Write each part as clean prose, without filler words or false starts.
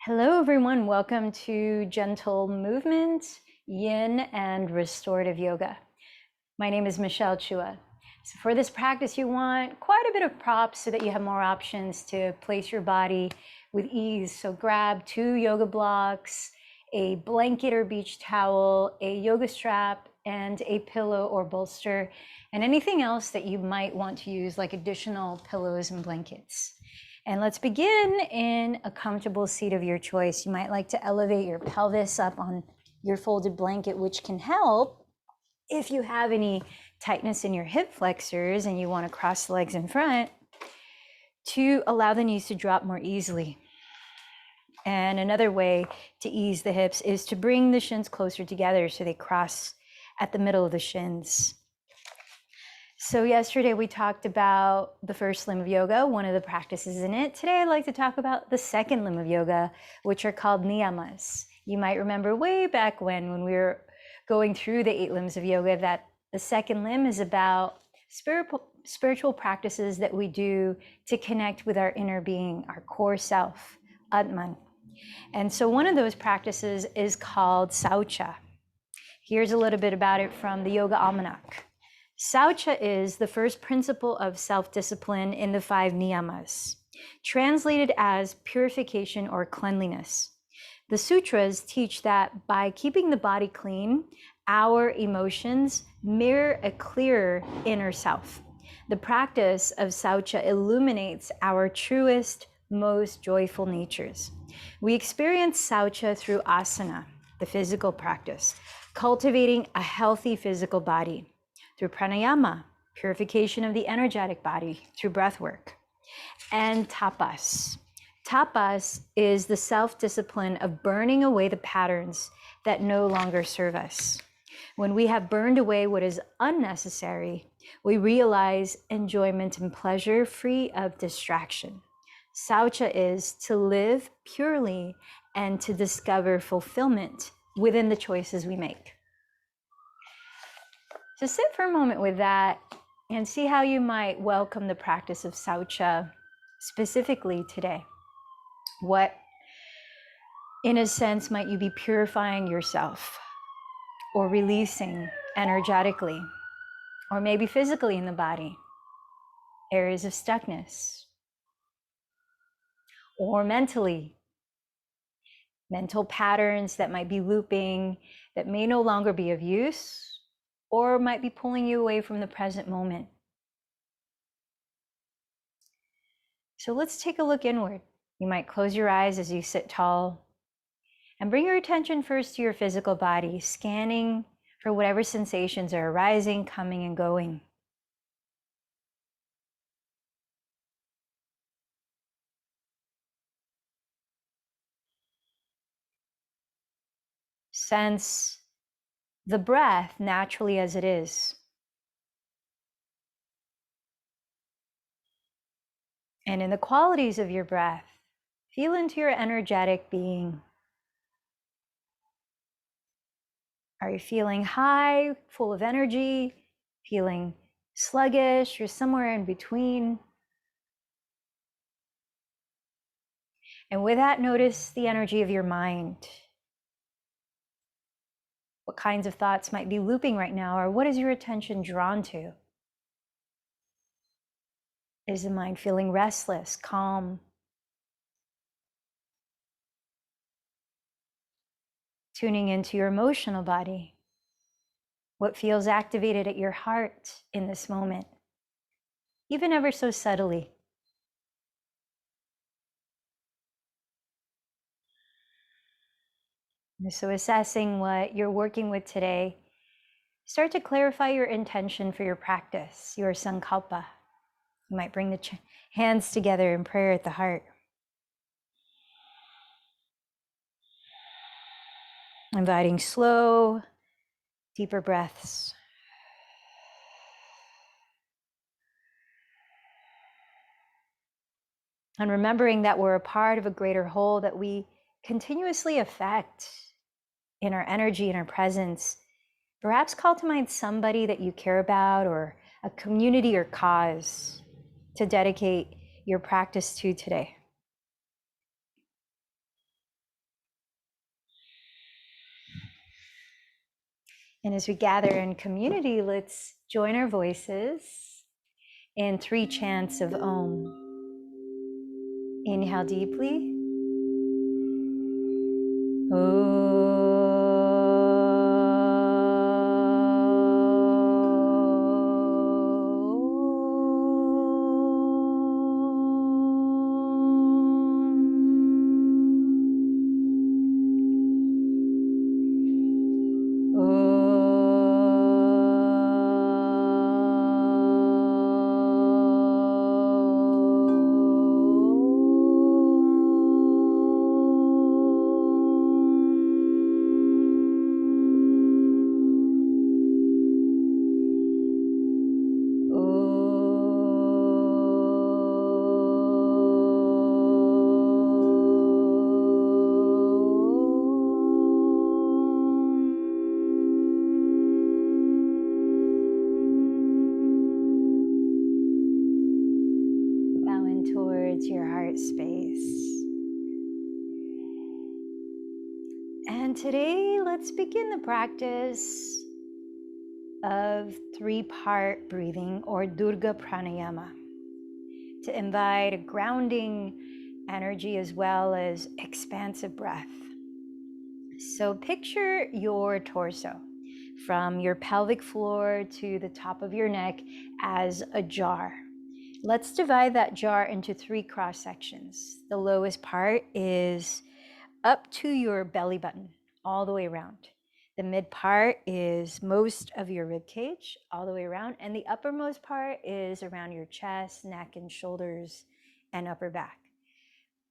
Hello, everyone. Welcome to Gentle Movement, Yin, and Restorative Yoga. My name is Michelle Chua. So for this practice, you want quite a bit of props so that you have more options to place your body with ease. So grab 2 yoga blocks, a blanket or beach towel, a yoga strap, and a pillow or bolster, and anything else that you might want to use, like additional pillows and blankets. And let's begin in a comfortable seat of your choice. You might like to elevate your pelvis up on your folded blanket, which can help if you have any tightness in your hip flexors and you want to cross the legs in front to allow the knees to drop more easily. And another way to ease the hips is to bring the shins closer together so they cross at the middle of the shins. So yesterday we talked about the first limb of yoga, one of the practices in it. Today I'd like to talk about the second limb of yoga, which are called niyamas. You might remember way back when we were going through the 8 limbs of yoga, that the second limb is about spiritual practices that we do to connect with our inner being, our core self, Atman. And so one of those practices is called Saucha. Here's a little bit about it from the Yoga Almanac. Saucha is the first principle of self-discipline in the 5 niyamas, translated as purification or cleanliness. The sutras teach that by keeping the body clean, our emotions mirror a clearer inner self. The practice of Saucha illuminates our truest, most joyful natures. We experience Saucha through asana, the physical practice, cultivating a healthy physical body, through pranayama, purification of the energetic body through breath work, and tapas. Tapas is the self-discipline of burning away the patterns that no longer serve us. When we have burned away what is unnecessary, we realize enjoyment and pleasure free of distraction. Saucha is to live purely and to discover fulfillment within the choices we make. So sit for a moment with that and see how you might welcome the practice of Saucha specifically today. What, in a sense, might you be purifying yourself or releasing energetically, or maybe physically in the body? Areas of stuckness, or mentally, mental patterns that might be looping, that may no longer be of use, or might be pulling you away from the present moment. So let's take a look inward. You might close your eyes as you sit tall and bring your attention first to your physical body, scanning for whatever sensations are arising, coming, and going. Sense the breath naturally as it is. And in the qualities of your breath, feel into your energetic being. Are you feeling high, full of energy, feeling sluggish, or somewhere in between? And with that, notice the energy of your mind. What kinds of thoughts might be looping right now, or what is your attention drawn to? Is the mind feeling restless, calm? Tuning into your emotional body. What feels activated at your heart in this moment, even ever so subtly? And so assessing what you're working with today, start to clarify your intention for your practice, your sankalpa. You might bring the hands together in prayer at the heart. Inviting slow, deeper breaths. And remembering that we're a part of a greater whole that we continuously affect in our energy and our presence. Perhaps call to mind somebody that you care about, or a community or cause to dedicate your practice to today. And as we gather in community, let's join our voices in 3 chants of Om. Inhale deeply. Bowing towards your heart space. And today, let's begin the practice of 3-part breathing, or Durga Pranayama, to invite a grounding energy as well as expansive breath. So picture your torso from your pelvic floor to the top of your neck as a jar. Let's divide that jar into 3 cross sections. The lowest part is up to your belly button, all the way around. The mid part is most of your rib cage, all the way around. And the uppermost part is around your chest, neck, and shoulders, and upper back.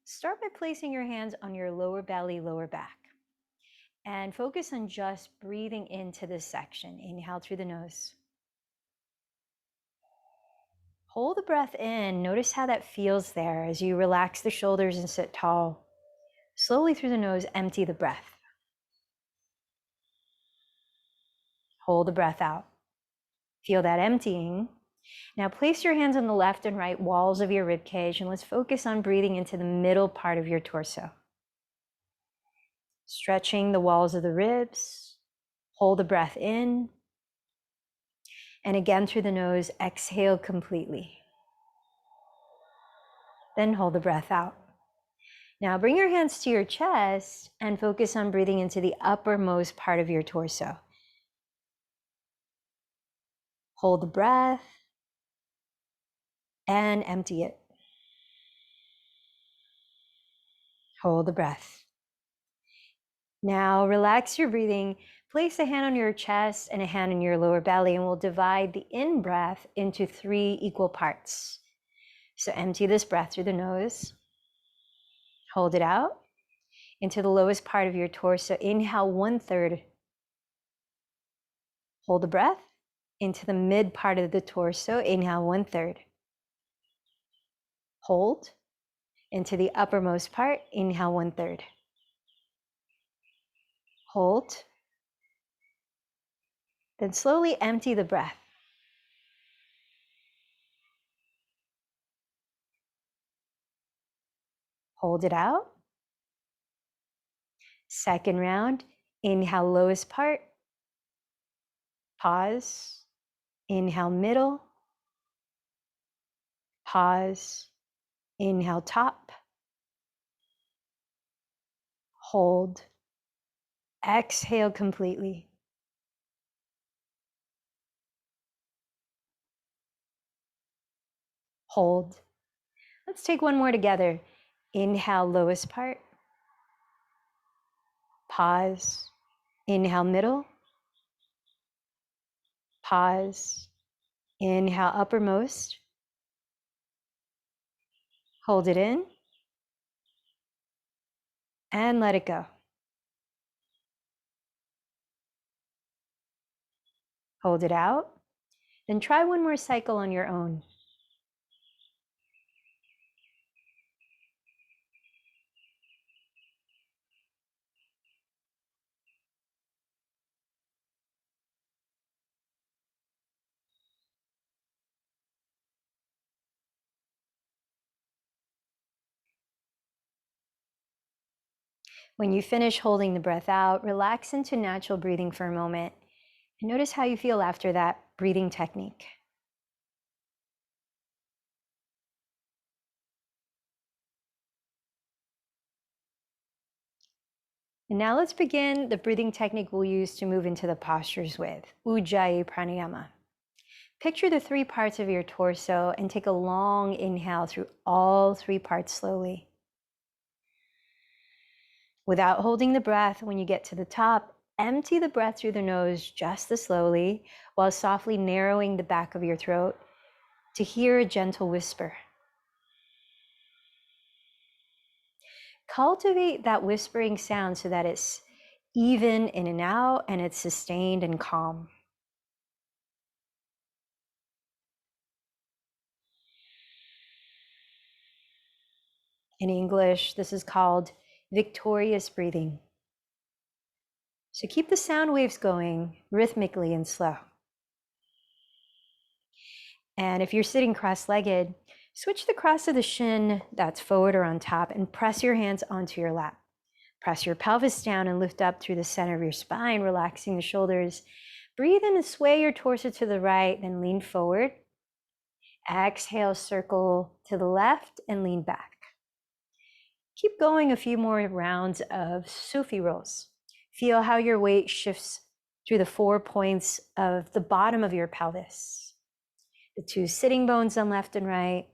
Start by placing your hands on your lower belly, lower back. And focus on just breathing into this section. Inhale through the nose. Hold the breath in. Notice how that feels there as you relax the shoulders and sit tall. Slowly through the nose, empty the breath. Hold the breath out. Feel that emptying. Now place your hands on the left and right walls of your rib cage, and let's focus on breathing into the middle part of your torso. Stretching the walls of the ribs. Hold the breath in. And again through the nose, exhale completely. Then hold the breath out. Now bring your hands to your chest and focus on breathing into the uppermost part of your torso. Hold the breath and empty it. Hold the breath. Now relax your breathing. Place a hand on your chest and a hand on your lower belly, and we'll divide the in-breath into 3 equal parts. So empty this breath through the nose. Hold it out into the lowest part of your torso. Inhale 1/3. Hold the breath into the mid part of the torso. Inhale 1/3. Hold into the uppermost part. Inhale 1/3. Hold. Then slowly empty the breath. Hold it out. Second round. Inhale lowest part. Pause. Inhale middle. Pause. Inhale top. Hold. Exhale completely. Hold. Let's take one more together. Inhale lowest part. Pause. Inhale middle. Pause. Inhale uppermost. Hold it in. And let it go. Hold it out. Then try one more cycle on your own. When you finish holding the breath out, relax into natural breathing for a moment. And notice how you feel after that breathing technique. And now let's begin the breathing technique we'll use to move into the postures with Ujjayi Pranayama. Picture the 3 parts of your torso and take a long inhale through all 3 parts slowly. Without holding the breath, when you get to the top, empty the breath through the nose just as slowly while softly narrowing the back of your throat to hear a gentle whisper. Cultivate that whispering sound so that it's even in and out and it's sustained and calm. In English, this is called victorious breathing. So keep the sound waves going rhythmically and slow. And if you're sitting cross-legged, switch the cross of the shin that's forward or on top and press your hands onto your lap. Press your pelvis down and lift up through the center of your spine, relaxing the shoulders. Breathe in and sway your torso to the right, then lean forward. Exhale, circle to the left and lean back. Keep going a few more rounds of Sufi rolls. Feel how your weight shifts through the 4 points of the bottom of your pelvis. The 2 sitting bones on left and right,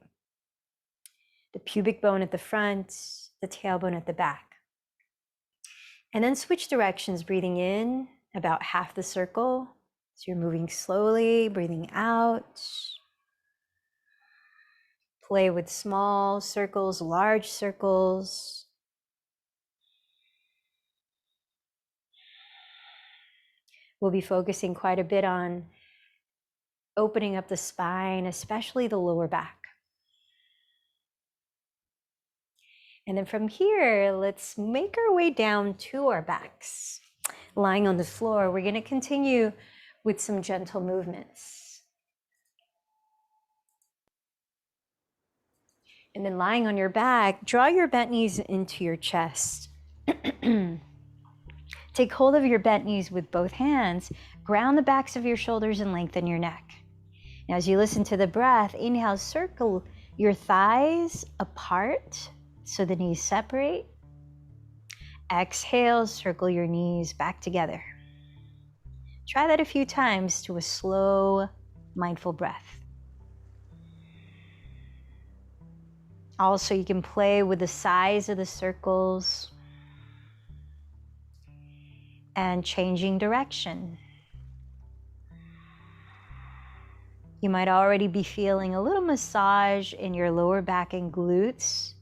the pubic bone at the front, the tailbone at the back. And then switch directions, breathing in about half the circle. So you're moving slowly, breathing out. Play with small circles, large circles. We'll be focusing quite a bit on opening up the spine, especially the lower back. And then from here, let's make our way down to our backs. Lying on the floor, we're going to continue with some gentle movements. And then lying on your back, draw your bent knees into your chest. Take hold of your bent knees with both hands, ground the backs of your shoulders and lengthen your neck. Now, as you listen to the breath, inhale, circle your thighs apart so the knees separate. Exhale, circle your knees back together. Try that a few times to a slow, mindful breath. Also, you can play with the size of the circles and changing direction. You might already be feeling a little massage in your lower back and glutes.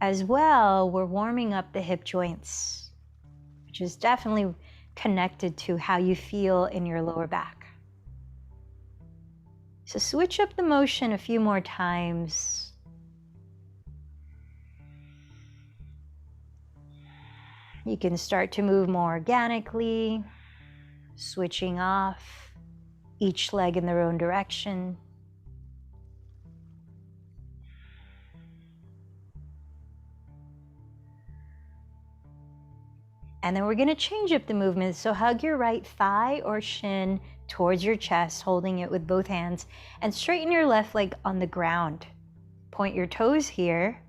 As well, we're warming up the hip joints, which is definitely connected to how you feel in your lower back. So switch up the motion a few more times. You can start to move more organically, switching off each leg in their own direction. And then we're going to change up the movement. So hug your right thigh or shin towards your chest, holding it with both hands, and straighten your left leg on the ground. Point your toes here.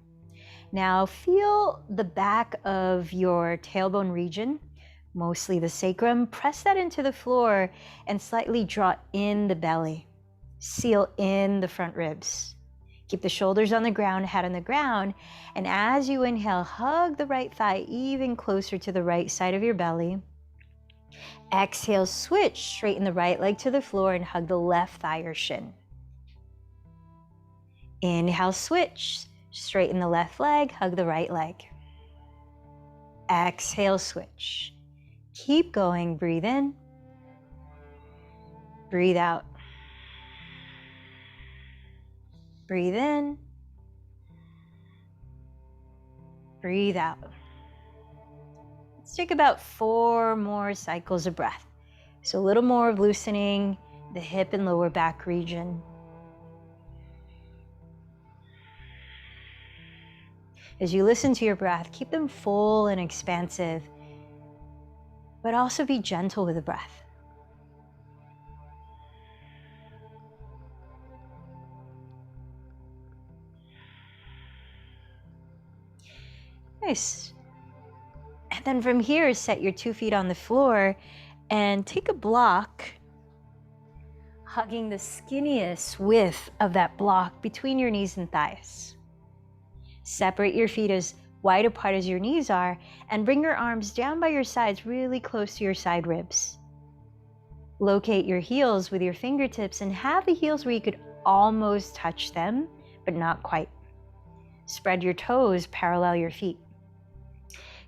Now feel the back of your tailbone region, mostly the sacrum. Press that into the floor and slightly draw in the belly. Seal in the front ribs. Keep the shoulders on the ground, head on the ground. And as you inhale, hug the right thigh even closer to the right side of your belly. Exhale, switch, straighten the right leg to the floor and hug the left thigh or shin. Inhale, switch, straighten the left leg, hug the right leg. Exhale, switch. Keep going, breathe in. Breathe out. Breathe in. Breathe out. Let's take about 4 more cycles of breath. So a little more of loosening the hip and lower back region. As you listen to your breath, keep them full and expansive. but also be gentle with the breath. Nice. And then from here, set your 2 feet on the floor and take a block, hugging the skinniest width of that block between your knees and thighs. Separate your feet as wide apart as your knees are and bring your arms down by your sides really close to your side ribs. Locate your heels with your fingertips and have the heels where you could almost touch them, but not quite. Spread your toes, parallel your feet.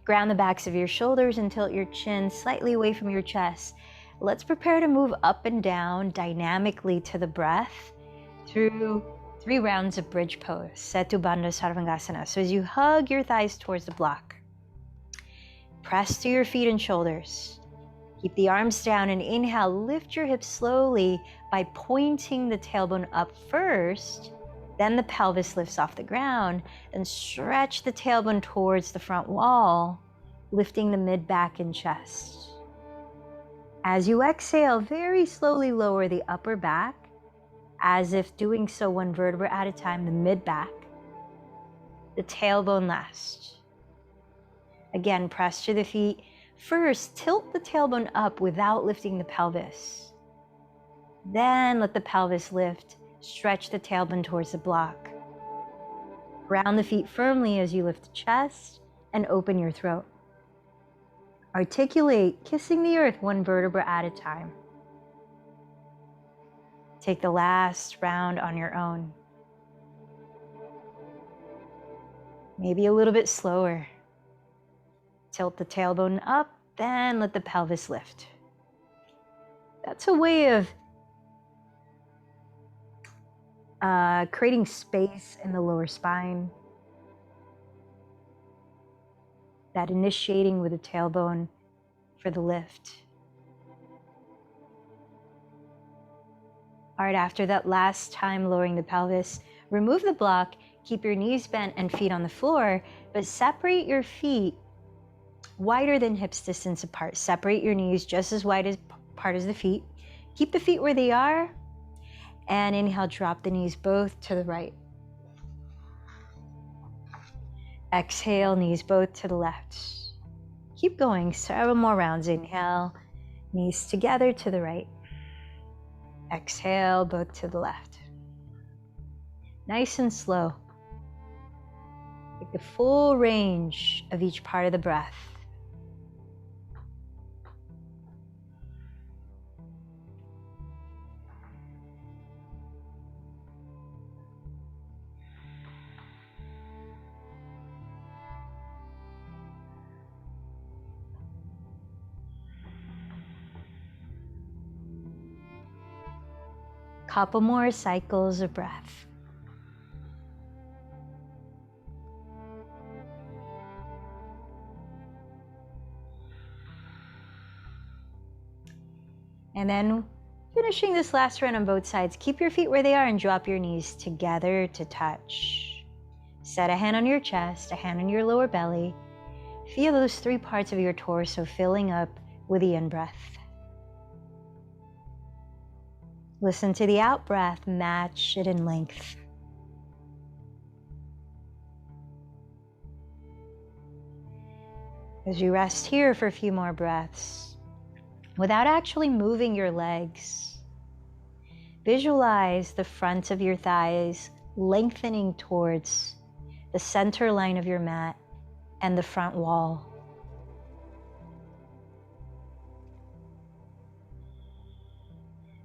Ground the backs of your shoulders and tilt your chin slightly away from your chest. Let's prepare to move up and down dynamically to the breath through 3 rounds of bridge pose, Setu Bandha Sarvangasana. So as you hug your thighs towards the block, press to your feet and shoulders. Keep the arms down and inhale, lift your hips slowly by pointing the tailbone up first. Then the pelvis lifts off the ground, then stretch the tailbone towards the front wall, lifting the mid back and chest. As you exhale, very slowly lower the upper back, as if doing so 1 vertebra at a time, the mid back, the tailbone last. Again, press to the feet. First, tilt the tailbone up without lifting the pelvis. Then let the pelvis lift. Stretch the tailbone towards the block. Ground the feet firmly as you lift the chest and open your throat. Articulate, kissing the earth 1 vertebra at a time. Take the last round on your own. Maybe a little bit slower. Tilt the tailbone up, then let the pelvis lift. That's a way of creating space in the lower spine. That initiating with the tailbone for the lift. All right, after that last time lowering the pelvis, remove the block, keep your knees bent and feet on the floor, but separate your feet wider than hips distance apart. Separate your knees just as wide apart as the feet. Keep the feet where they are, and inhale, drop the knees both to the right. Exhale, knees both to the left. Keep going, several more rounds. Inhale, knees together to the right. Exhale, both to the left. Nice and slow. Take the full range of each part of the breath. Couple more cycles of breath. And then finishing this last round on both sides, keep your feet where they are and drop your knees together to touch. Set a hand on your chest, a hand on your lower belly. Feel those 3 parts of your torso filling up with the in-breath. Listen to the out-breath, match it in length. As you rest here for a few more breaths, without actually moving your legs, visualize the front of your thighs lengthening towards the center line of your mat and the front wall.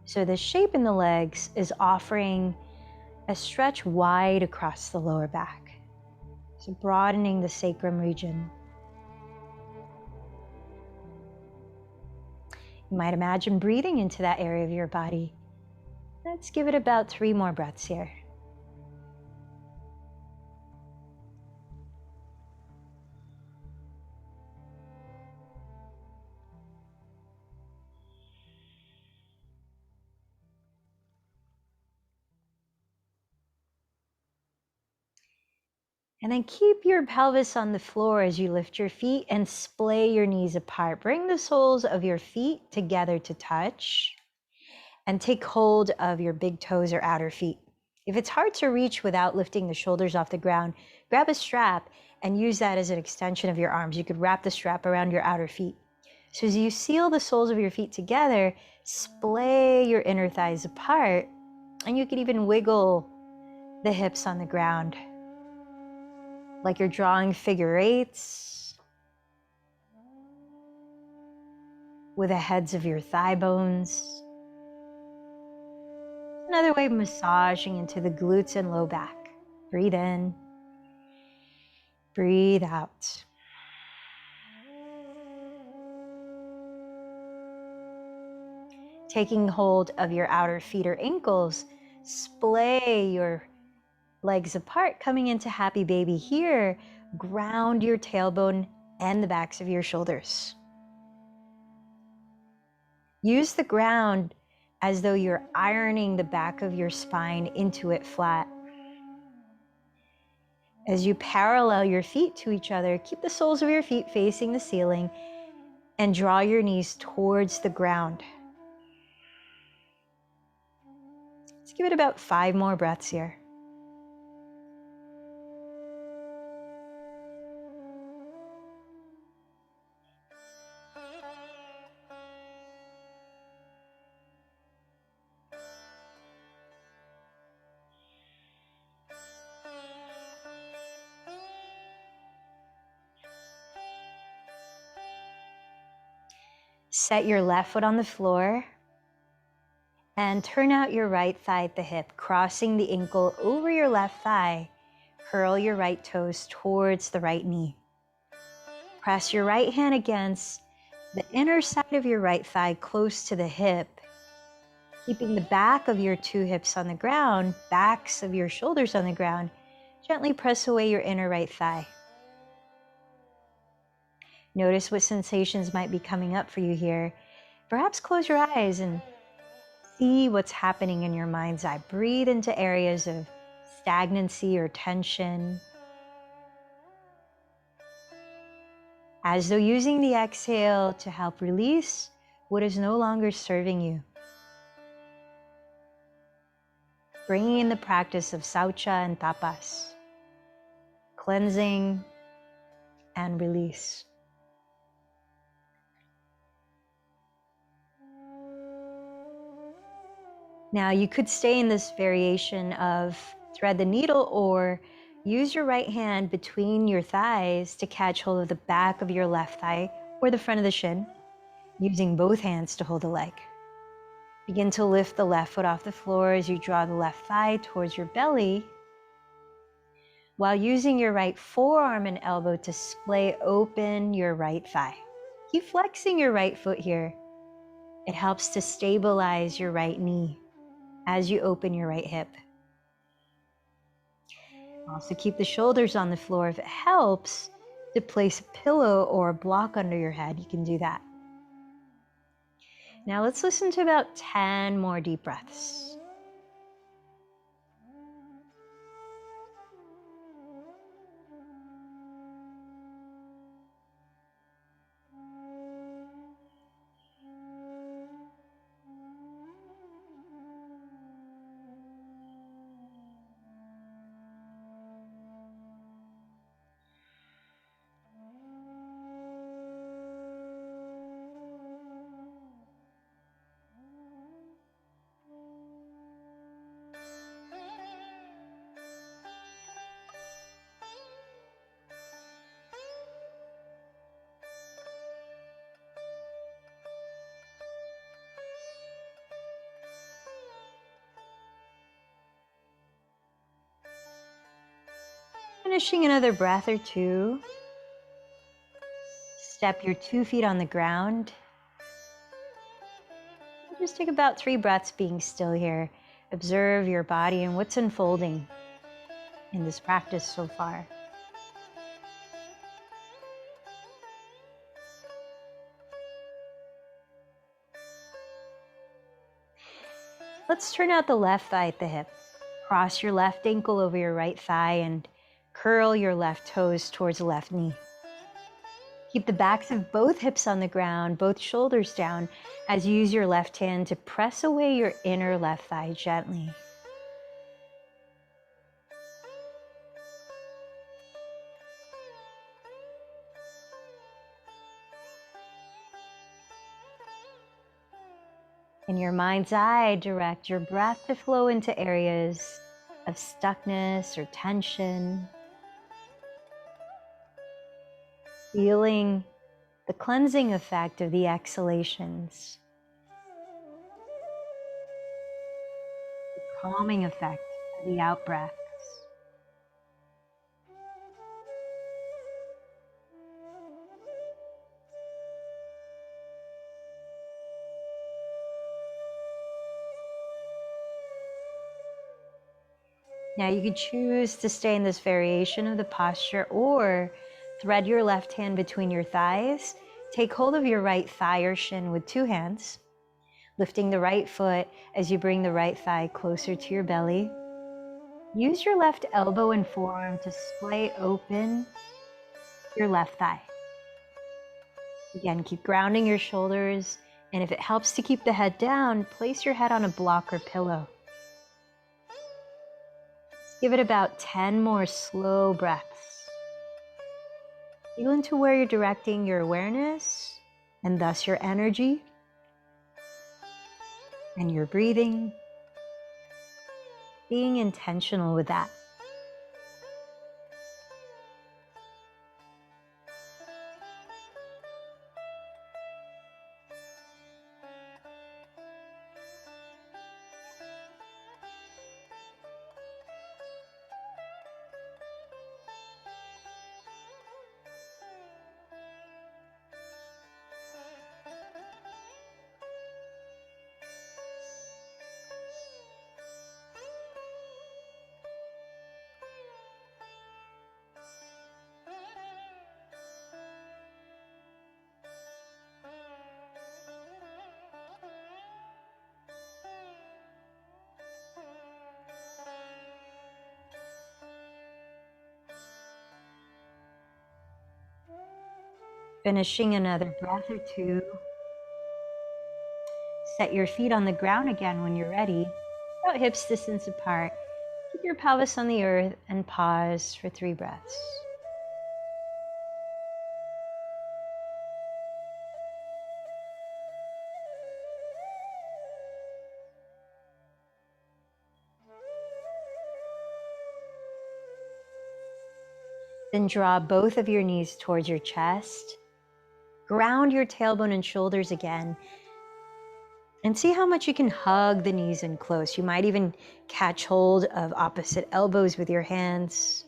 So the shape in the legs is offering a stretch wide across the lower back. So broadening the sacrum region. You might imagine breathing into that area of your body. Let's give it about 3 more breaths here. And then keep your pelvis on the floor as you lift your feet and splay your knees apart. Bring the soles of your feet together to touch and take hold of your big toes or outer feet. If it's hard to reach without lifting the shoulders off the ground, grab a strap and use that as an extension of your arms. You could wrap the strap around your outer feet. So as you seal the soles of your feet together, splay your inner thighs apart, and you could even wiggle the hips on the ground like you're drawing figure eights with the heads of your thigh bones. Another way of massaging into the glutes and low back. Breathe in, breathe out. Taking hold of your outer feet or ankles, splay your legs apart, coming into happy baby here. Ground your tailbone and the backs of your shoulders. Use the ground as though you're ironing the back of your spine into it flat. As you parallel your feet to each other, keep the soles of your feet facing the ceiling and draw your knees towards the ground. Let's give it about 5 more breaths here. Set your left foot on the floor and turn out your right thigh at the hip, crossing the ankle over your left thigh. Curl your right toes towards the right knee. Press your right hand against the inner side of your right thigh close to the hip, keeping the back of your 2 hips on the ground, backs of your shoulders on the ground. Gently press away your inner right thigh. Notice what sensations might be coming up for you here. Perhaps close your eyes and see what's happening in your mind's eye. Breathe into areas of stagnancy or tension, as though using the exhale to help release what is no longer serving you. Bringing in the practice of saucha and tapas, cleansing and release. Now you could stay in this variation of thread the needle or use your right hand between your thighs to catch hold of the back of your left thigh or the front of the shin, using both hands to hold the leg. Begin to lift the left foot off the floor as you draw the left thigh towards your belly, while using your right forearm and elbow to splay open your right thigh. Keep flexing your right foot here. It helps to stabilize your right knee as you open your right hip. Also keep the shoulders on the floor. If it helps to place a pillow or a block under your head, you can do that. Now let's listen to about 10 more deep breaths. Finishing another breath or 2. Step your 2 feet on the ground. Just take about 3 breaths being still here. Observe your body and what's unfolding in this practice so far. Let's turn out the left thigh at the hip. Cross your left ankle over your right thigh and Curl your left toes towards the left knee. Keep the backs of both hips on the ground, both shoulders down, as you use your left hand to press away your inner left thigh gently. In your mind's eye, direct your breath to flow into areas of stuckness or tension, feeling the cleansing effect of the exhalations, the calming effect of the out-breaths. Now you could choose to stay in this variation of the posture or thread your left hand between your thighs. Take hold of your right thigh or shin with two hands, lifting the right foot as you bring the right thigh closer to your belly. Use your left elbow and forearm to splay open your left thigh. Again, keep grounding your shoulders, and if it helps to keep the head down, place your head on a block or pillow. Give it about 10 more slow breaths. Feel into where you're directing your awareness and thus your energy and your breathing, being intentional with that. Finishing another breath or two. Set your feet on the ground again when you're ready, about hips distance apart. Keep your pelvis on the earth and pause for 3 breaths. Then draw both of your knees towards your chest. Ground your tailbone and shoulders again. And see how much you can hug the knees in close. You might even catch hold of opposite elbows with your hands.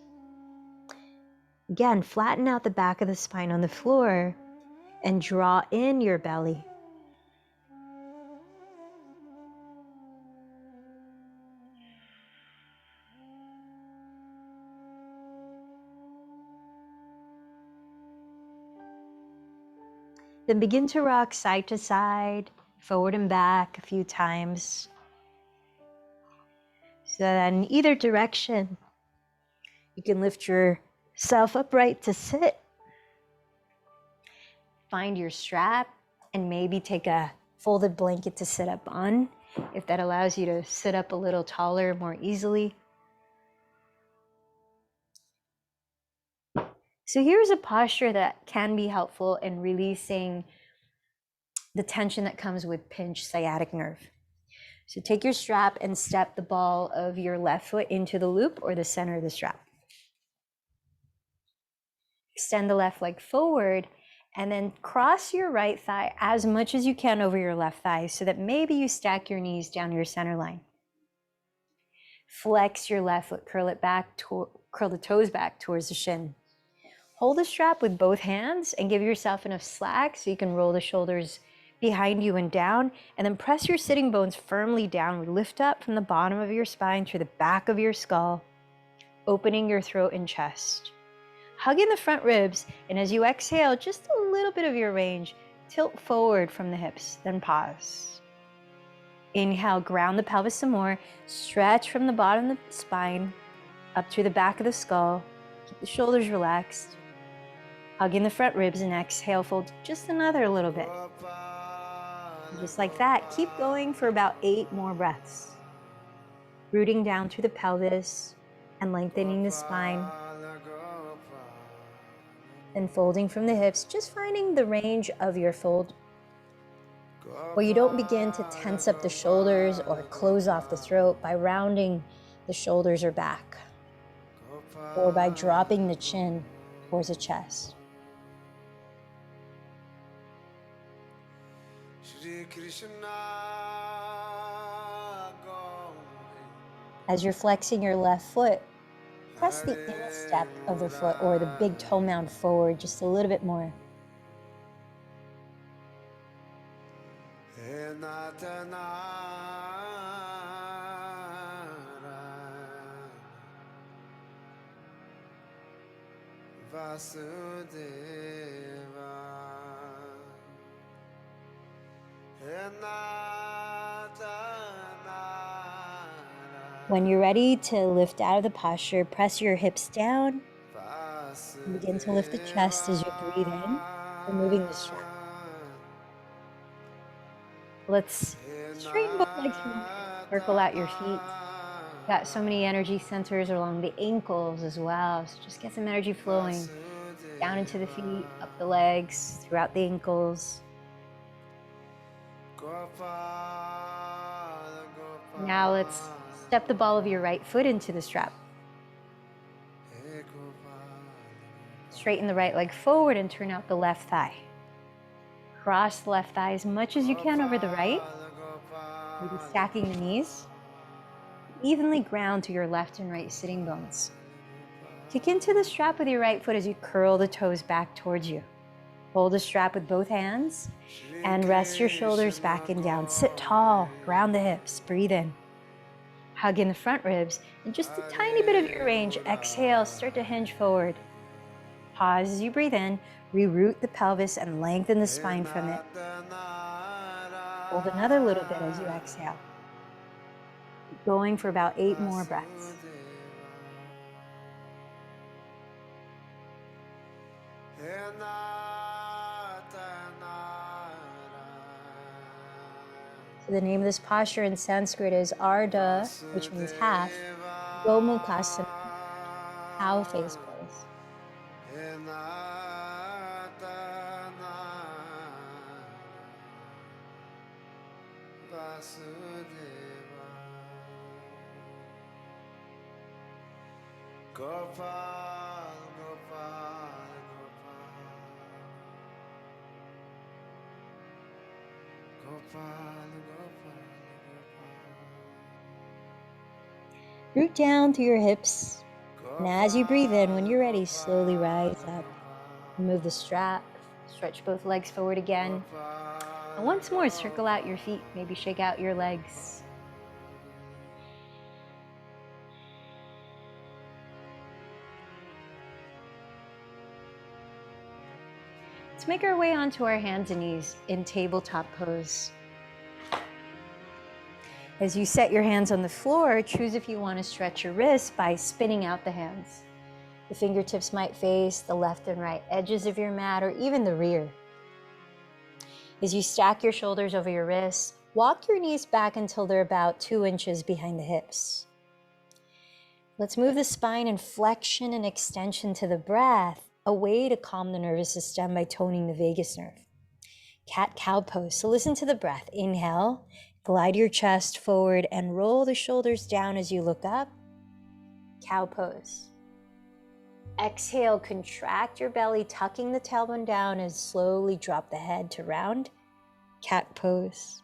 Again, flatten out the back of the spine on the floor and draw in your belly. Then begin to rock side to side, forward and back a few times. So that in either direction, you can lift yourself upright to sit. Find your strap and maybe take a folded blanket to sit up on, if that allows you to sit up a little taller more easily. So here's a posture that can be helpful in releasing the tension that comes with pinched sciatic nerve. So take your strap and step the ball of your left foot into the loop or the center of the strap. Extend the left leg forward and then cross your right thigh as much as you can over your left thigh so that maybe you stack your knees down your center line. Flex your left foot, curl the toes back towards the shin. Hold the strap with both hands and give yourself enough slack so you can roll the shoulders behind you and down, and then press your sitting bones firmly downward. Lift up from the bottom of your spine through the back of your skull, opening your throat and chest. Hug in the front ribs, and as you exhale, just a little bit of your range, tilt forward from the hips, then pause. Inhale, ground the pelvis some more, stretch from the bottom of the spine up to the back of the skull. Keep the shoulders relaxed. Hugging the front ribs and exhale, fold just another little bit. And just like that, keep going for about 8 more breaths. Rooting down through the pelvis and lengthening the spine. Then folding from the hips, just finding the range of your fold where you don't begin to tense up the shoulders or close off the throat by rounding the shoulders or back, or by dropping the chin towards the chest. As you're flexing your left foot, press the instep of the foot or the big toe mound forward just a little bit more. When you're ready to lift out of the posture, press your hips down and begin to lift the chest as you breathe in, removing the strap. Let's straighten both legs from the circle out your feet. Got so many energy centers along the ankles as well. So just get some energy flowing down into the feet, up the legs, throughout the ankles. Now let's step the ball of your right foot into the strap. Straighten the right leg forward and turn out the left thigh. Cross the left thigh as much as you can over the right. Maybe stacking the knees. Evenly ground to your left and right sitting bones. Kick into the strap with your right foot as you curl the toes back towards you. Hold the strap with both hands and rest your shoulders back and down. Sit tall, ground the hips, breathe in. Hug in the front ribs and just a tiny bit of your range. Exhale, start to hinge forward. Pause as you breathe in, reroot the pelvis and lengthen the spine from it. Hold another little bit as you exhale. Keep going for about 8 more breaths. So the name of this posture in Sanskrit is Ardha, which means half, Gomukhasana, cow face pose. Root down through your hips, and as you breathe in, when you're ready, slowly rise up. Remove the strap, stretch both legs forward again. And once more, circle out your feet, maybe shake out your legs. Let's make our way onto our hands and knees in tabletop pose. As you set your hands on the floor, choose if you want to stretch your wrists by spinning out the hands. The fingertips might face the left and right edges of your mat or even the rear. As you stack your shoulders over your wrists, walk your knees back until they're about 2 inches behind the hips. Let's move the spine in flexion and extension to the breath, a way to calm the nervous system by toning the vagus nerve. Cat-cow pose. So listen to the breath. Inhale, glide your chest forward and roll the shoulders down as you look up. Cow pose. Exhale, contract your belly, tucking the tailbone down and slowly drop the head to round. Cat pose.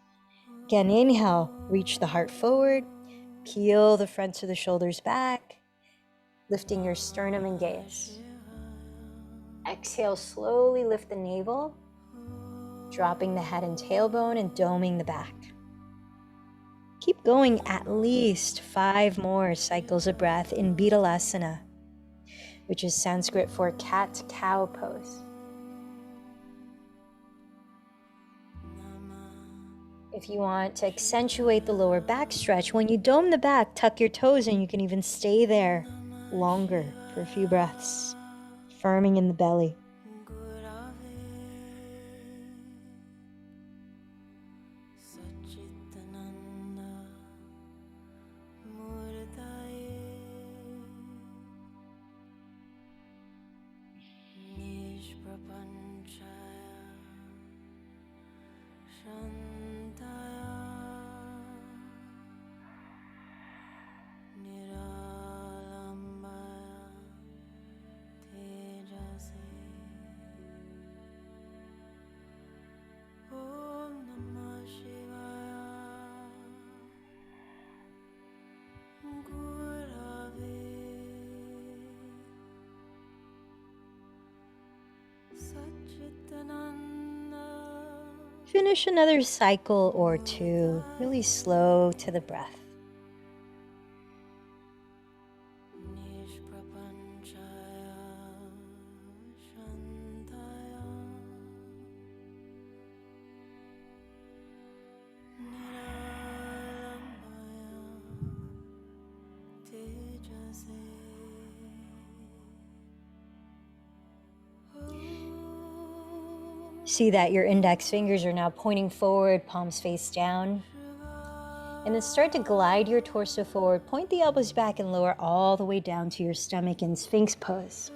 Again, inhale, reach the heart forward, peel the fronts of the shoulders back, lifting your sternum and gaze. Exhale, slowly lift the navel, dropping the head and tailbone and doming the back. Keep going at least 5 more cycles of breath in Vidalasana, which is Sanskrit for cat-cow pose. If you want to accentuate the lower back stretch, when you dome the back, tuck your toes and you can even stay there longer for a few breaths, firming in the belly. Finish another cycle or two, really slow to the breath. See that your index fingers are now pointing forward, palms face down. And then start to glide your torso forward. Point the elbows back and lower all the way down to your stomach in Sphinx pose.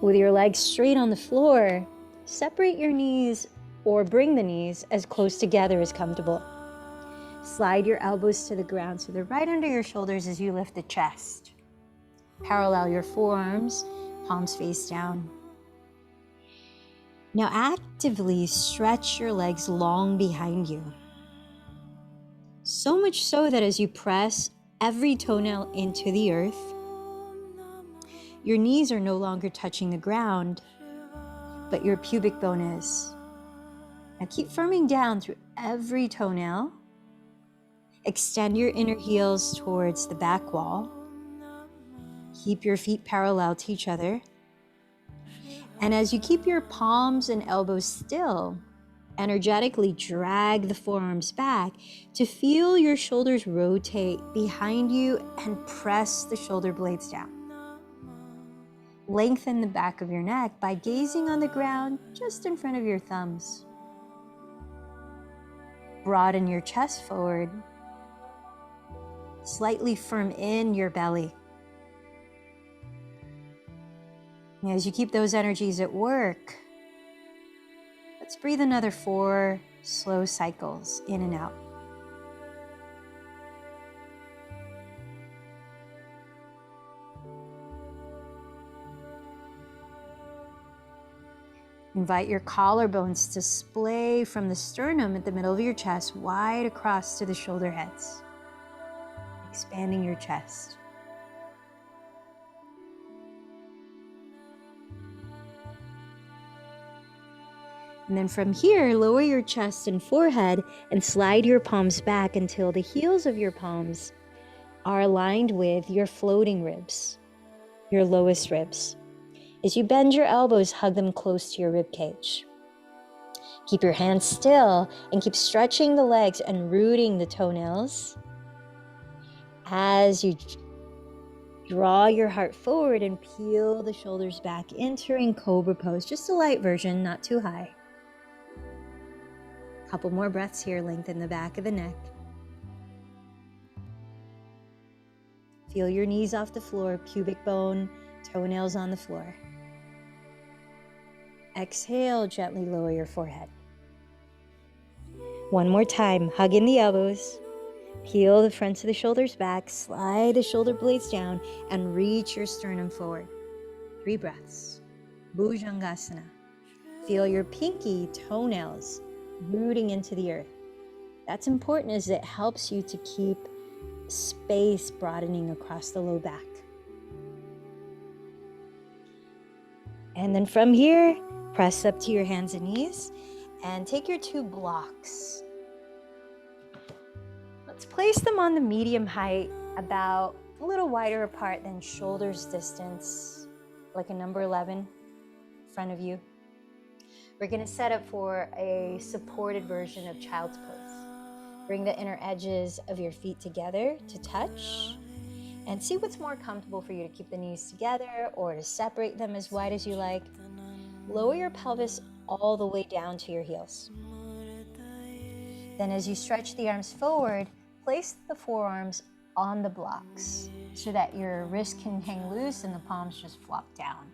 With your legs straight on the floor, separate your knees or bring the knees as close together as comfortable. Slide your elbows to the ground so they're right under your shoulders as you lift the chest. Parallel your forearms, palms face down. Now actively stretch your legs long behind you. So much so that as you press every toenail into the earth, your knees are no longer touching the ground, but your pubic bone is. Now keep firming down through every toenail. Extend your inner heels towards the back wall. Keep your feet parallel to each other. And as you keep your palms and elbows still, energetically drag the forearms back to feel your shoulders rotate behind you and press the shoulder blades down. Lengthen the back of your neck by gazing on the ground just in front of your thumbs. Broaden your chest forward. Slightly firm in your belly. And as you keep those energies at work, let's breathe another 4 slow cycles in and out. Invite your collarbones to splay from the sternum at the middle of your chest wide across to the shoulder heads, expanding your chest. And then from here, lower your chest and forehead and slide your palms back until the heels of your palms are aligned with your floating ribs, your lowest ribs. As you bend your elbows, hug them close to your rib cage. Keep your hands still and keep stretching the legs and rooting the toenails. As you draw your heart forward and peel the shoulders back, entering Cobra pose, just a light version, not too high. Couple more breaths here, lengthen the back of the neck. Feel your knees off the floor, pubic bone, toenails on the floor. Exhale, gently lower your forehead. One more time, hug in the elbows, peel the fronts of the shoulders back, slide the shoulder blades down, and reach your sternum forward. 3 breaths. Bhujangasana. Feel your pinky toenails rooting into the earth. That's important as it helps you to keep space broadening across the low back. And then from here, press up to your hands and knees and take your 2 blocks. Let's place them on the medium height, about a little wider apart than shoulders distance, like a number 11 in front of you. We're going to set up for a supported version of child's pose. Bring the inner edges of your feet together to touch And see what's more comfortable for you, to keep the knees together or to separate them as wide as you like. Lower your pelvis all the way down to your heels. Then as you stretch the arms forward, place the forearms on the blocks so that your wrists can hang loose and the palms just flop down.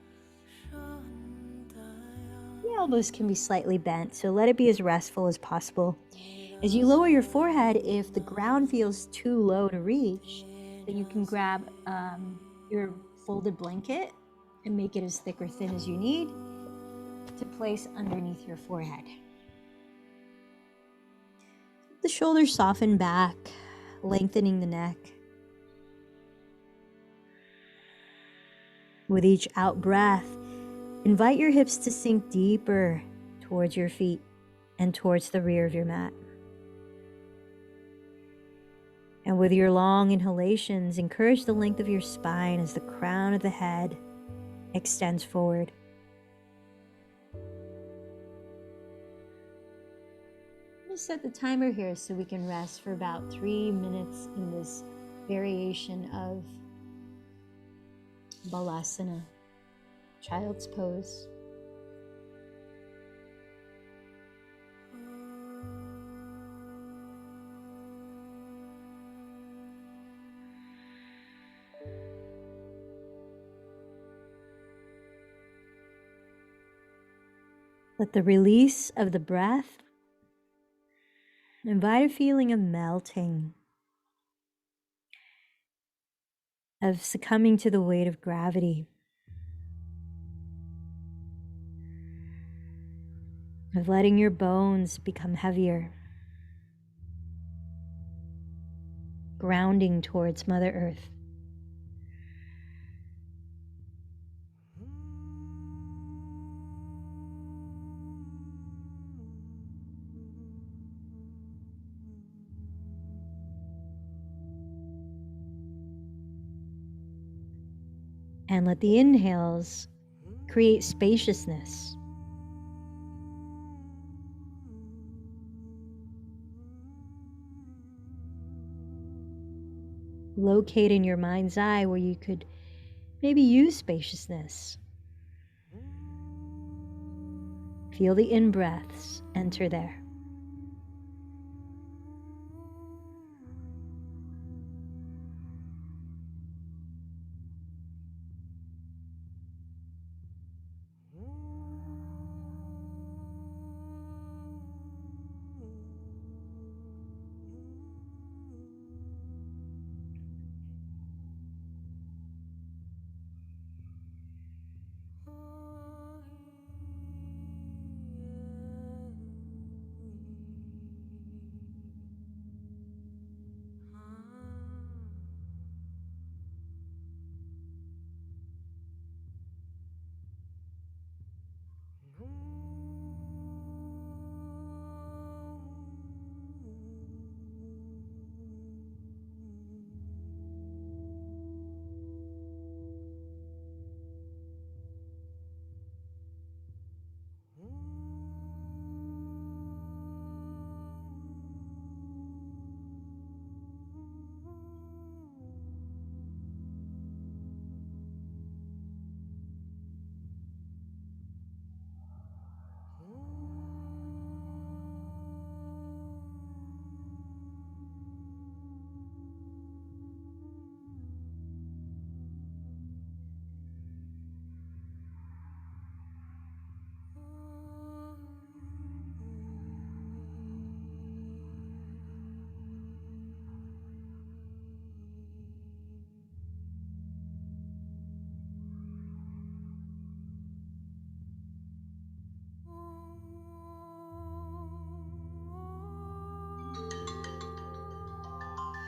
The elbows can be slightly bent, so let it be as restful as possible. As you lower your forehead, if the ground feels too low to reach, then you can grab your folded blanket and make it as thick or thin as you need to place underneath your forehead. The shoulders soften back, lengthening the neck. With each out breath, invite your hips to sink deeper towards your feet and towards the rear of your mat. And with your long inhalations, encourage the length of your spine as the crown of the head extends forward. We'll set the timer here so we can rest for about 3 minutes in this variation of Balasana, child's pose. Let the release of the breath invite a feeling of melting, of succumbing to the weight of gravity, of letting your bones become heavier, grounding towards Mother Earth. And let the inhales create spaciousness. Locate in your mind's eye where you could maybe use spaciousness. Feel the in-breaths enter there.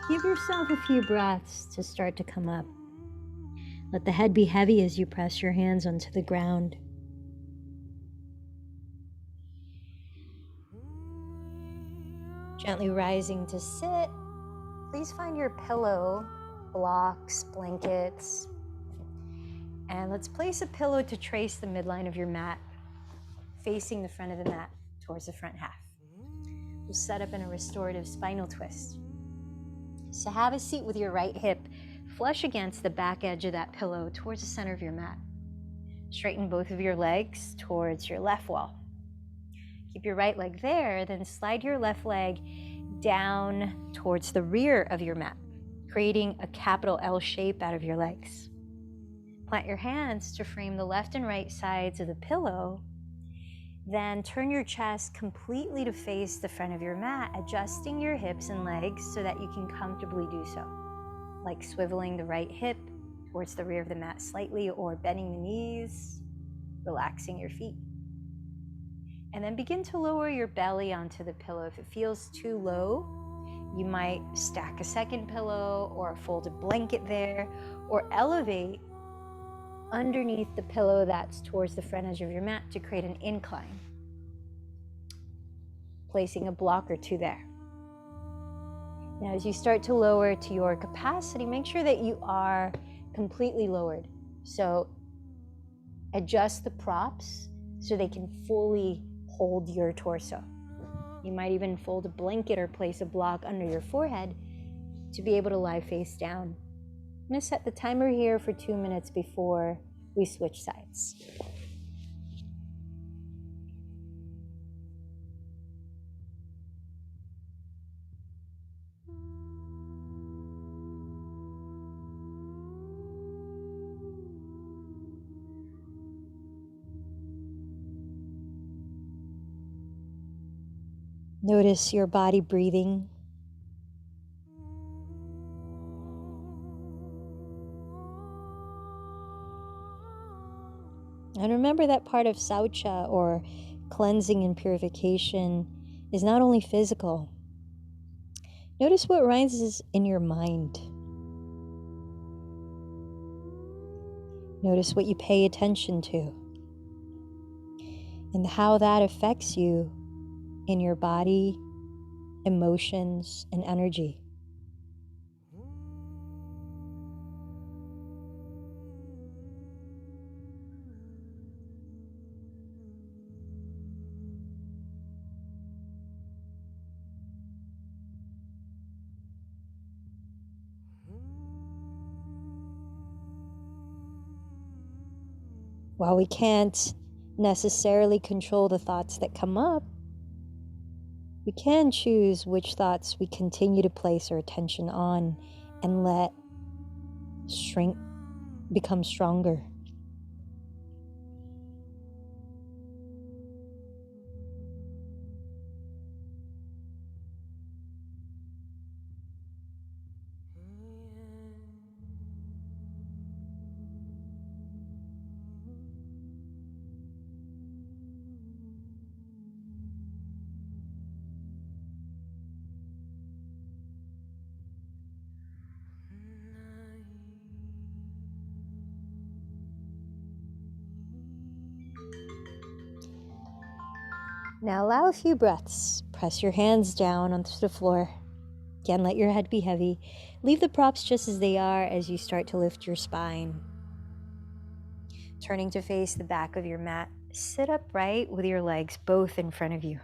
Give yourself a few breaths to start to come up. Let the head be heavy as you press your hands onto the ground. Gently rising to sit. Please find your pillow, blocks, blankets. And let's place a pillow to trace the midline of your mat, facing the front of the mat towards the front half. We'll set up in a restorative spinal twist. So have a seat with your right hip flush against the back edge of that pillow towards the center of your mat. Straighten both of your legs towards your left wall. Keep your right leg there, then slide your left leg down towards the rear of your mat, creating a capital L shape out of your legs. Plant your hands to frame the left and right sides of the pillow. Then turn your chest completely to face the front of your mat, adjusting your hips and legs so that you can comfortably do so, like swiveling the right hip towards the rear of the mat slightly or bending the knees, relaxing your feet. And then begin to lower your belly onto the pillow. If it feels too low, you might stack a second pillow or a folded blanket there, or elevate underneath the pillow that's towards the front edge of your mat to create an incline, placing a block or two there. Now, as you start to lower to your capacity, make sure that you are completely lowered. So adjust the props so they can fully hold your torso. You might even fold a blanket or place a block under your forehead to be able to lie face down. I'm going to set the timer here for 2 minutes before we switch sides. Notice your body breathing. And remember that part of saucha, or cleansing and purification, is not only physical. Notice what rises in your mind. Notice what you pay attention to and how that affects you in your body, emotions, and energy. While we can't necessarily control the thoughts that come up, we can choose which thoughts we continue to place our attention on and let shrink, become stronger. Now allow a few breaths. Press your hands down onto the floor. Again, let your head be heavy. Leave the props just as they are as you start to lift your spine. Turning to face the back of your mat, sit upright with your legs both in front of you.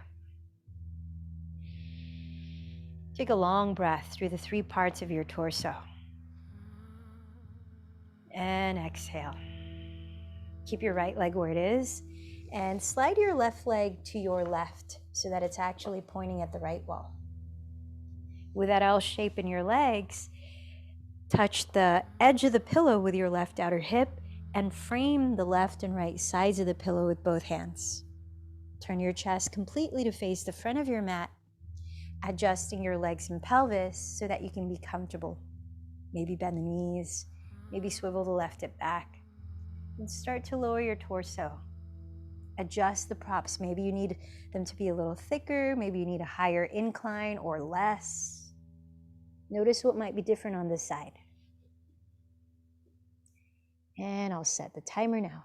Take a long breath through the 3 parts of your torso. And exhale. Keep your right leg where it is and slide your left leg to your left so that it's actually pointing at the right wall. With that L shape in your legs, touch the edge of the pillow with your left outer hip and frame the left and right sides of the pillow with both hands. Turn your chest completely to face the front of your mat, adjusting your legs and pelvis so that you can be comfortable. Maybe bend the knees, maybe swivel the left hip back, and start to lower your torso. Adjust the props. Maybe you need them to be a little thicker, maybe you need a higher incline or less. Notice what might be different on this side. And I'll set the timer now.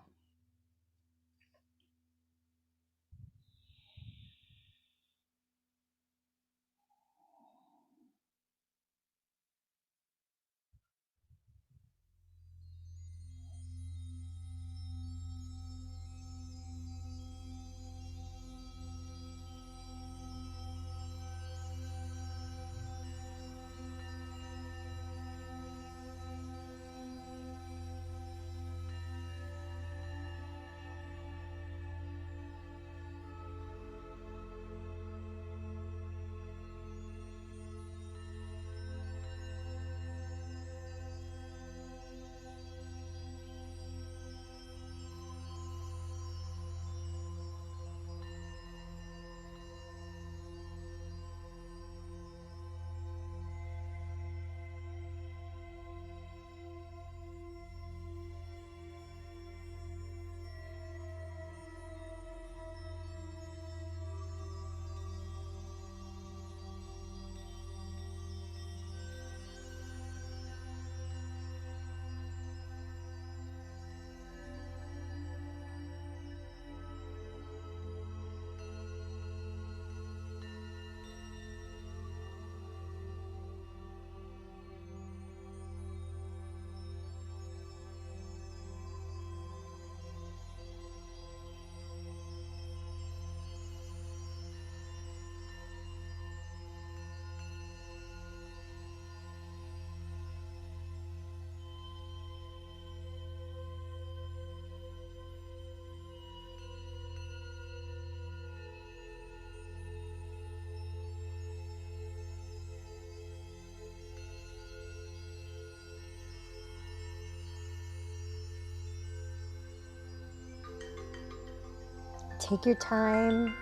Take your time,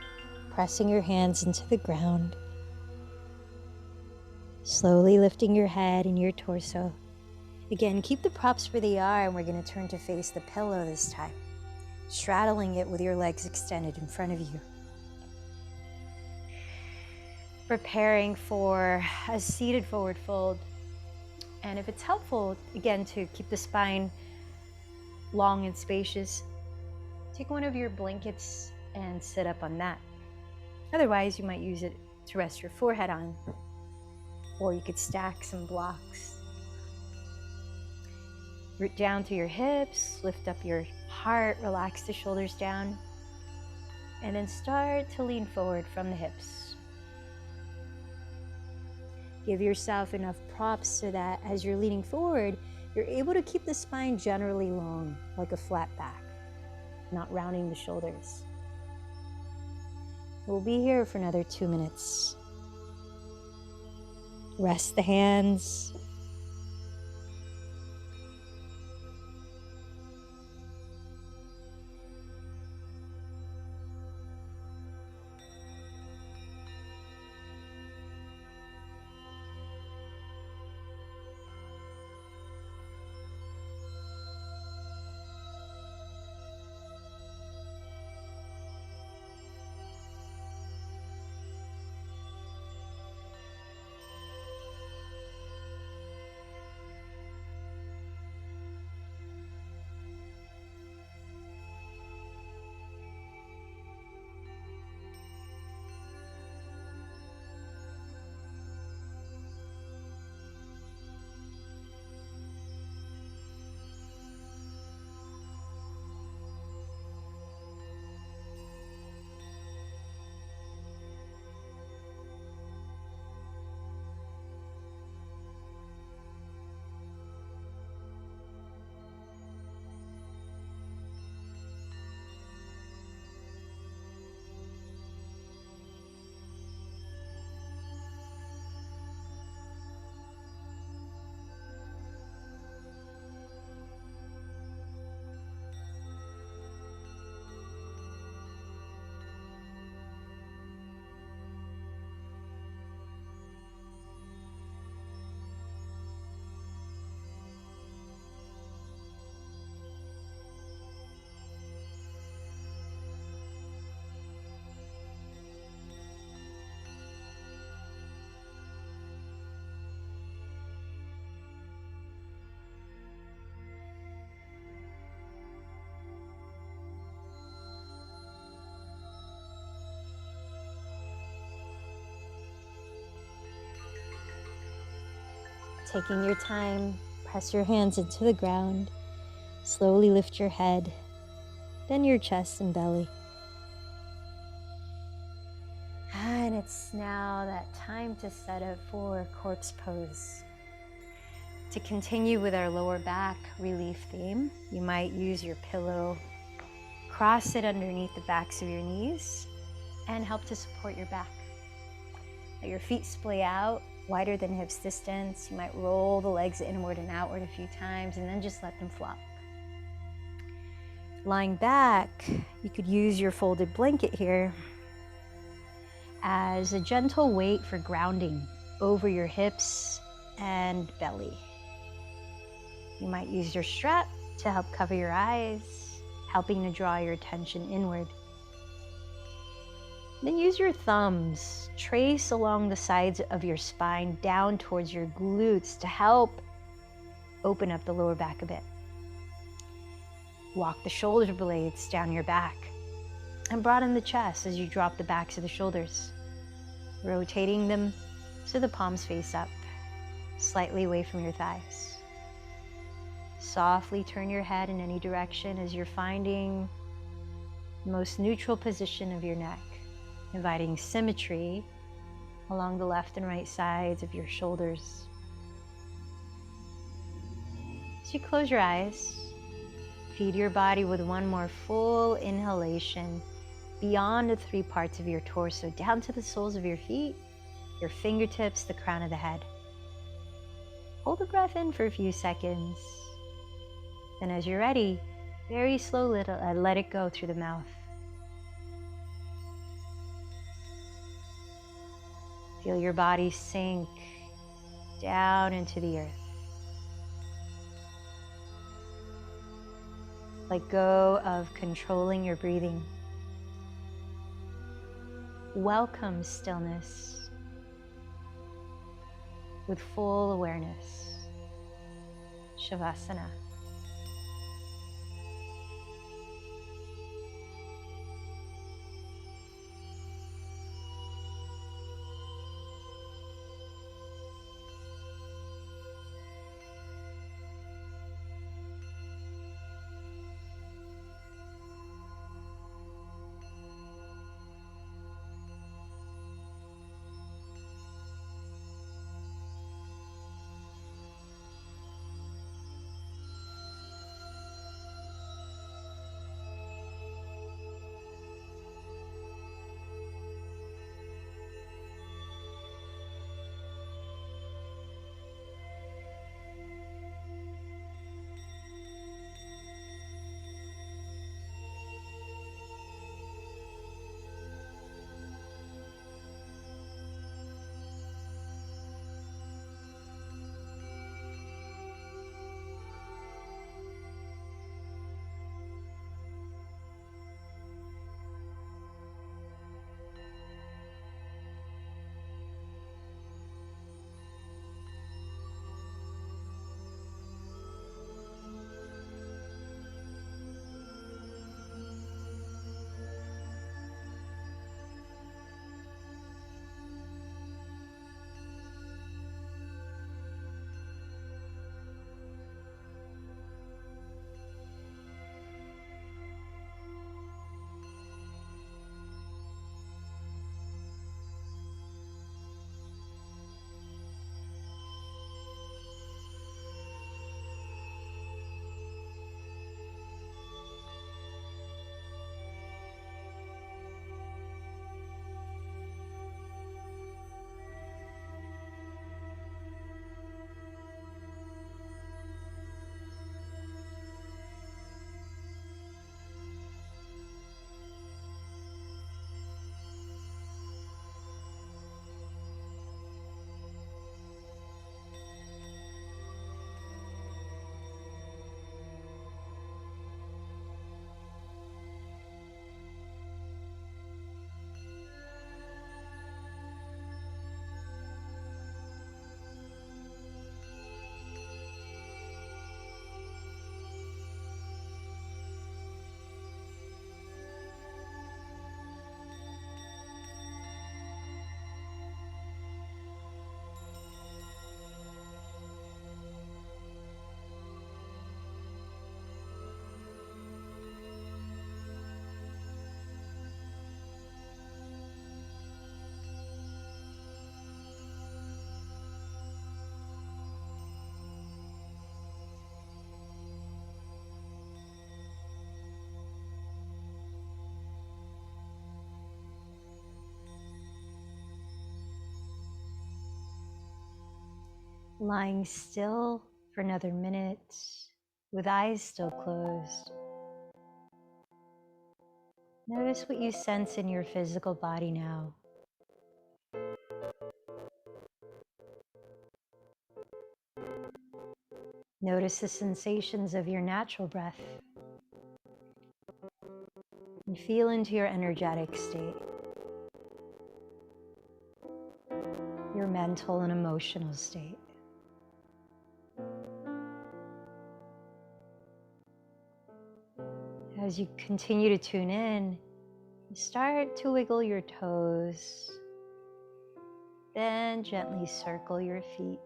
pressing your hands into the ground, slowly lifting your head and your torso. Again, keep the props where they are, and we're going to turn to face the pillow this time, straddling it with your legs extended in front of you. Preparing for a seated forward fold. And if it's helpful, again, to keep the spine long and spacious, take one of your blankets and sit up on that. Otherwise, you might use it to rest your forehead on, or you could stack some blocks. Root down through your hips, lift up your heart, relax the shoulders down, and then start to lean forward from the hips. Give yourself enough props so that as you're leaning forward, you're able to keep the spine generally long, like a flat back, not rounding the shoulders. We'll be here for another 2 minutes. Rest the hands. Taking your time, press your hands into the ground. Slowly lift your head, then your chest and belly. And it's now that time to set up for corpse pose. To continue with our lower back relief theme, you might use your pillow, cross it underneath the backs of your knees, and help to support your back. Let your feet splay out, wider than hips distance. You might roll the legs inward and outward a few times, and then just let them flop. Lying back, you could use your folded blanket here as a gentle weight for grounding over your hips and belly. You might use your strap to help cover your eyes, helping to draw your attention inward. Then use your thumbs, trace along the sides of your spine down towards your glutes to help open up the lower back a bit. Walk the shoulder blades down your back and broaden the chest as you drop the backs of the shoulders, rotating them so the palms face up, slightly away from your thighs. Softly turn your head in any direction as you're finding the most neutral position of your neck, inviting symmetry along the left and right sides of your shoulders. As you close your eyes, feed your body with one more full inhalation beyond the 3 parts of your torso, down to the soles of your feet, your fingertips, the crown of the head. Hold the breath in for a few seconds. Then as you're ready, very slowly let it go through the mouth. Feel your body sink down into the earth. Let go of controlling your breathing. Welcome stillness with full awareness. Shavasana. Lying still for another minute with eyes still closed. Notice what you sense in your physical body now. Notice the sensations of your natural breath and feel into your energetic state, your mental and emotional state. As you continue to tune in, start to wiggle your toes, then gently circle your feet.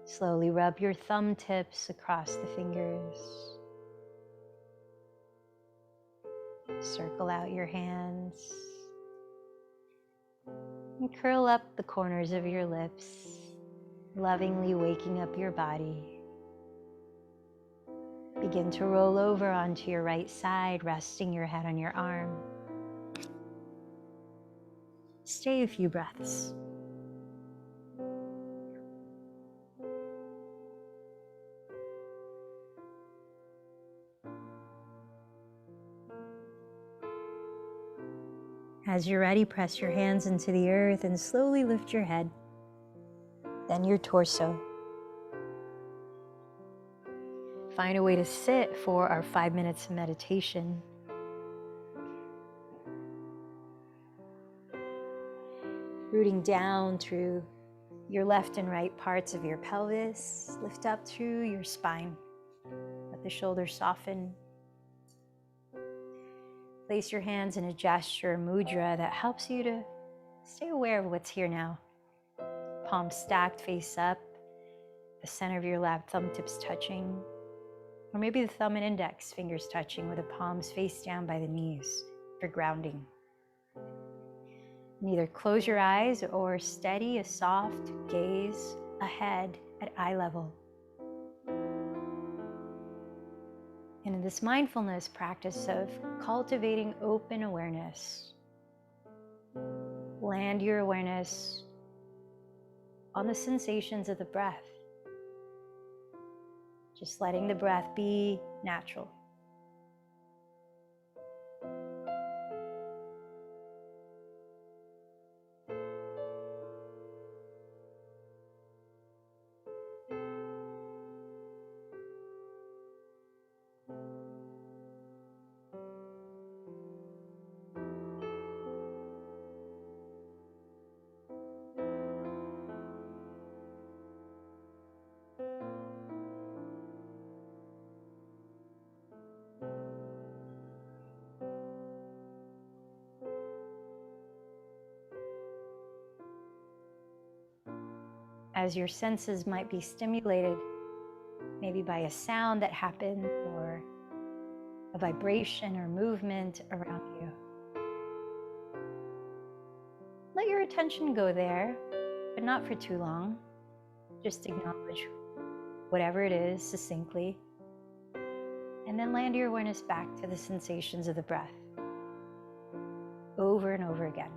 Slowly rub your thumb tips across the fingers. Circle out your hands. And curl up the corners of your lips, lovingly waking up your body. Begin to roll over onto your right side, resting your head on your arm. Stay a few breaths. As you're ready, press your hands into the earth and slowly lift your head, then your torso. Find a way to sit for our 5 minutes of meditation. Rooting down through your left and right parts of your pelvis, lift up through your spine. Let the shoulders soften. Place your hands in a gesture, mudra, that helps you to stay aware of what's here now. Palms stacked face up, the center of your left thumb tips touching, or maybe the thumb and index fingers touching with the palms face down by the knees for grounding. And either close your eyes or steady a soft gaze ahead at eye level. And in this mindfulness practice of cultivating open awareness, land your awareness on the sensations of the breath. Just letting the breath be natural. As your senses might be stimulated, maybe by a sound that happened or a vibration or movement around you. Let your attention go there, but not for too long. Just acknowledge whatever it is succinctly, and then land your awareness back to the sensations of the breath over and over again.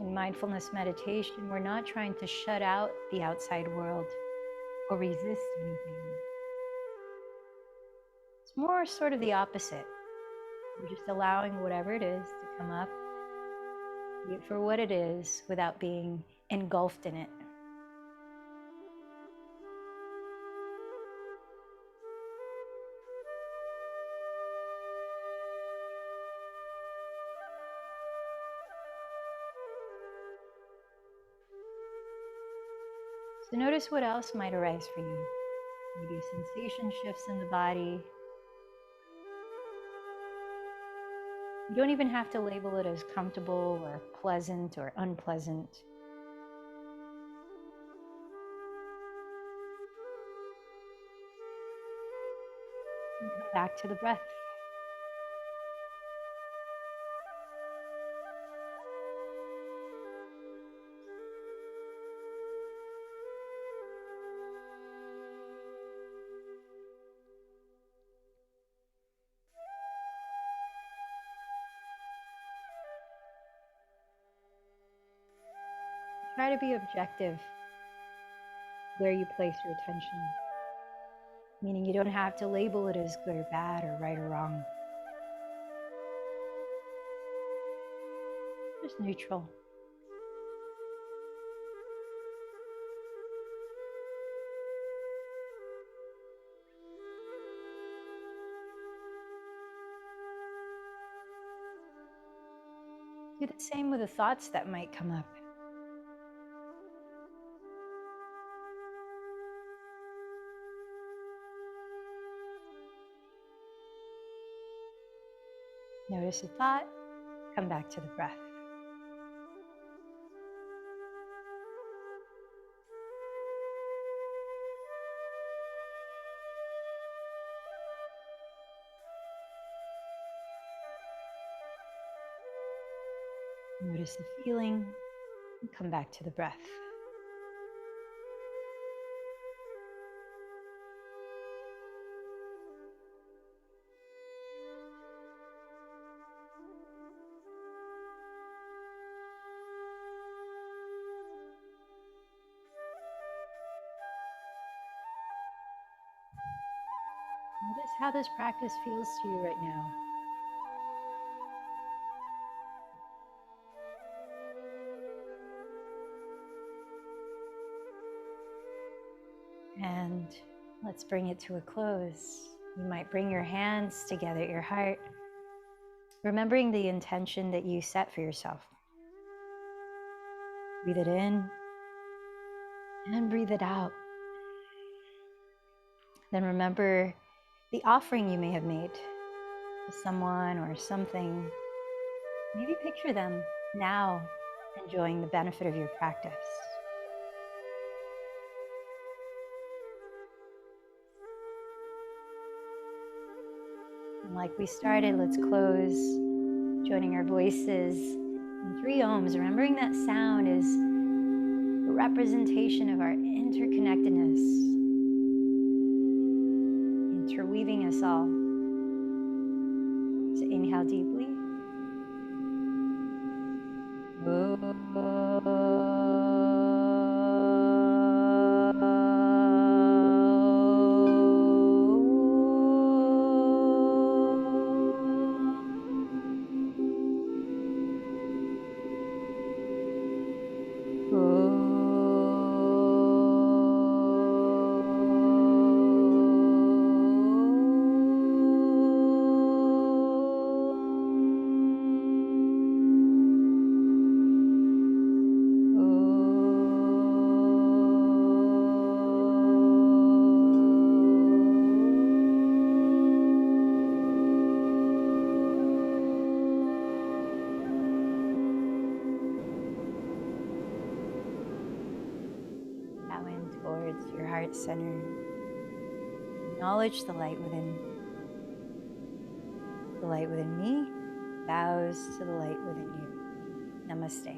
In mindfulness meditation, we're not trying to shut out the outside world or resist anything. It's more sort of the opposite. We're just allowing whatever it is to come up, be it for what it is, without being engulfed in it. So notice what else might arise for you. Maybe sensation shifts in the body. You don't even have to label it as comfortable or pleasant or unpleasant. And come back to the breath. Try to be objective where you place your attention. Meaning you don't have to label it as good or bad or right or wrong. Just neutral. Do the same with the thoughts that might come up. Notice a thought, come back to the breath. Notice the feeling and come back to the breath. Notice how this practice feels to you right now. And let's bring it to a close. You might bring your hands together at your heart, remembering the intention that you set for yourself. Breathe it in and breathe it out. Then remember the offering you may have made to someone or something. Maybe picture them now enjoying the benefit of your practice. And like we started, let's close, joining our voices in 3 ohms, remembering that sound is a representation of our interconnectedness, interweaving us all. So inhale deeply. Bowing towards your heart center. Acknowledge the light within. The light within me bows to the light within you. Namaste.